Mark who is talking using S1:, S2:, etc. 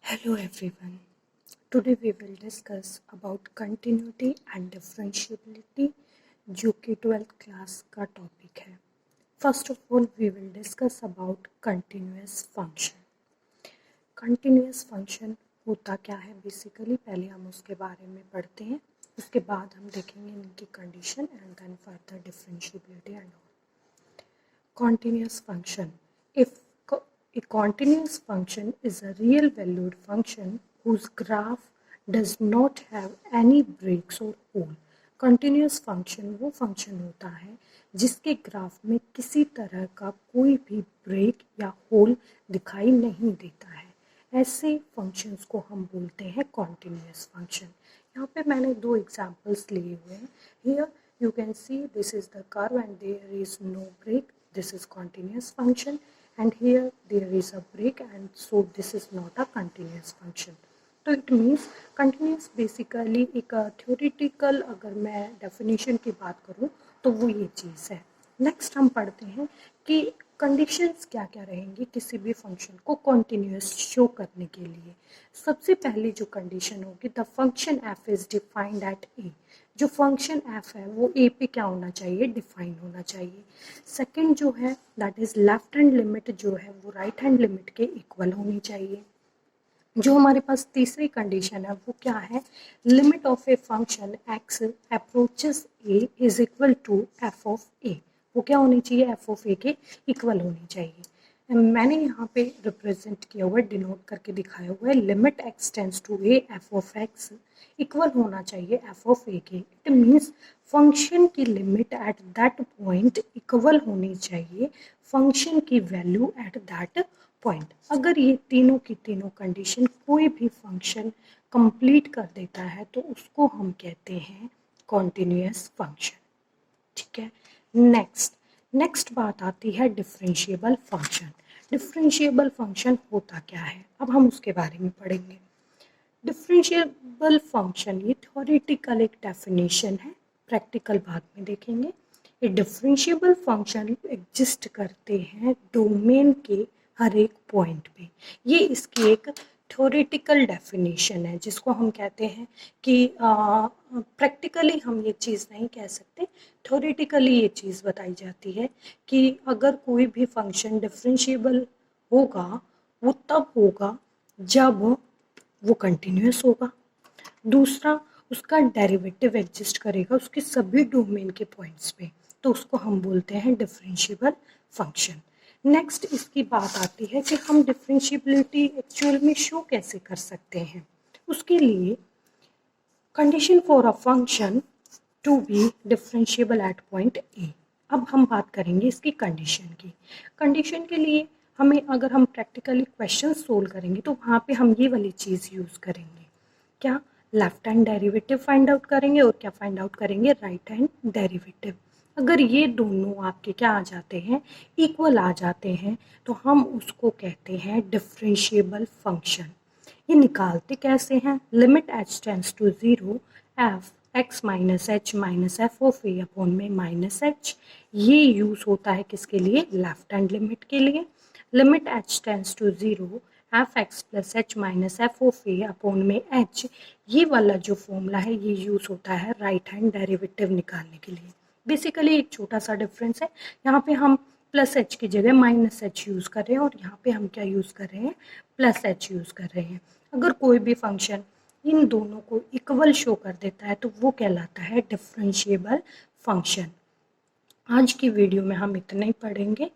S1: Hello everyone. Today we will discuss about continuity and differentiability जो कि 12th class का topic है. First of all we will discuss about continuous function. Continuous function होता क्या है basically, पहले हम उसके बारे में पढ़ते हैं, उसके बाद हम देखेंगे इनकी condition and then further differentiability and all. Continuous function. If a continuous function is a real valued function whose graph does not have any breaks or hole. Continuous function वो function होता है जिसके ग्राफ में किसी तरह का कोई भी ब्रेक या होल दिखाई नहीं देता है. ऐसे फंक्शंस को हम बोलते हैं कॉन्टिन्यूस फंक्शन. यहाँ पे मैंने दो एग्जांपल्स लिए हुए हैं. Here you can see this is the curve and there is no break. This is continuous function and here there is a break and so this is not a continuous function. तो it means continuous basically एक theoretical अगर मैं definition की बात करूँ तो वो ये चीज़ है. नेक्स्ट हम पढ़ते हैं कि कंडीशंस क्या क्या रहेंगी किसी भी फंक्शन को कॉन्टिन्यूस शो करने के लिए. सबसे पहले जो कंडीशन होगी the function F is defined at A. जो फंक्शन एफ है वो ए पे क्या होना चाहिए, डिफाइन होना चाहिए. सेकंड जो है that is left hand limit जो है वो राइट हैंड लिमिट के इक्वल होनी चाहिए. जो हमारे पास तीसरी कंडीशन है वो क्या है, limit of a function X approaches A is equal to F of A. वो क्या होनी चाहिए, एफ ऑफ ए के इक्वल होनी चाहिए. मैंने यहाँ पे रिप्रेजेंट किया हुआ है, डिनोट करके दिखाया हुआ है, limit x tends to a f of x equal होना चाहिए एफ ऑफ ए के. इट मीन्स फंक्शन की limit at that point equal होनी चाहिए फंक्शन की वैल्यू एट दैट पॉइंट. अगर ये तीनों की तीनों कंडीशन कोई भी फंक्शन कंप्लीट कर देता है तो उसको हम कहते हैं कॉन्टिन्यूस फंक्शन. ठीक है. नेक्स्ट बात आती है डिफरेंशिएबल फंक्शन. डिफरेंशिएबल फंक्शन होता क्या है, अब हम उसके बारे में पढ़ेंगे. डिफरेंशिएबल फंक्शन ये थ्योरेटिकल एक डेफिनेशन है, प्रैक्टिकल बाद में देखेंगे. ये डिफरेंशिएबल फंक्शन एग्जिस्ट करते हैं डोमेन के हर एक पॉइंट पे. ये इसकी एक थ्योरेटिकल डेफिनेशन है जिसको हम कहते हैं कि प्रैक्टिकली हम ये चीज़ नहीं कह सकते, थ्योरेटिकली ये चीज़ बताई जाती है कि अगर कोई भी फंक्शन डिफरेंशिएबल होगा वो तब होगा जब वो कंटिन्यूस होगा. दूसरा उसका डेरिवेटिव एग्जिस्ट करेगा उसके सभी डोमेन के पॉइंट्स पे, तो उसको हम बोलते हैं डिफरेंशिएबल फंक्शन. नेक्स्ट इसकी बात आती है कि हम डिफरेंशिएबिलिटी एक्चुअल में शो कैसे कर सकते हैं. उसके लिए condition for a function to be differentiable at point a. अब हम बात करेंगे इसकी कंडीशन की. कंडीशन के लिए हमें अगर हम प्रैक्टिकली क्वेश्चन सोल्व करेंगे तो वहाँ पे हम ये वाली चीज़ यूज़ करेंगे. क्या, left hand derivative find out करेंगे और क्या फाइंड आउट करेंगे, राइट हैंड डेरिवेटिव. अगर ये दोनों आपके क्या आ जाते हैं, इक्वल आ जाते हैं, तो हम उसको कहते हैं डिफरेंशिएबल फंक्शन. ये निकालते कैसे हैं, limit h tends to 0 f x minus h minus f of a upon में माइनस एच. ये यूज़ होता है किसके लिए, लेफ्ट हैंड लिमिट के लिए. Limit h tends to 0 f x plus h minus f of a upon में h. ये वाला जो फॉर्मूला है ये यूज़ होता है राइट हैंड डेरिवेटिव निकालने के लिए. बेसिकली एक छोटा सा डिफरेंस है, यहाँ पे हम प्लस एच की जगह माइनस एच यूज़ कर रहे हैं और यहाँ पे हम क्या यूज़ कर रहे हैं, प्लस एच यूज़ कर रहे हैं. अगर कोई भी फंक्शन इन दोनों को इक्वल शो कर देता है तो वो कहलाता है डिफरेंशिएबल फंक्शन. आज की वीडियो में हम इतना ही पढ़ेंगे.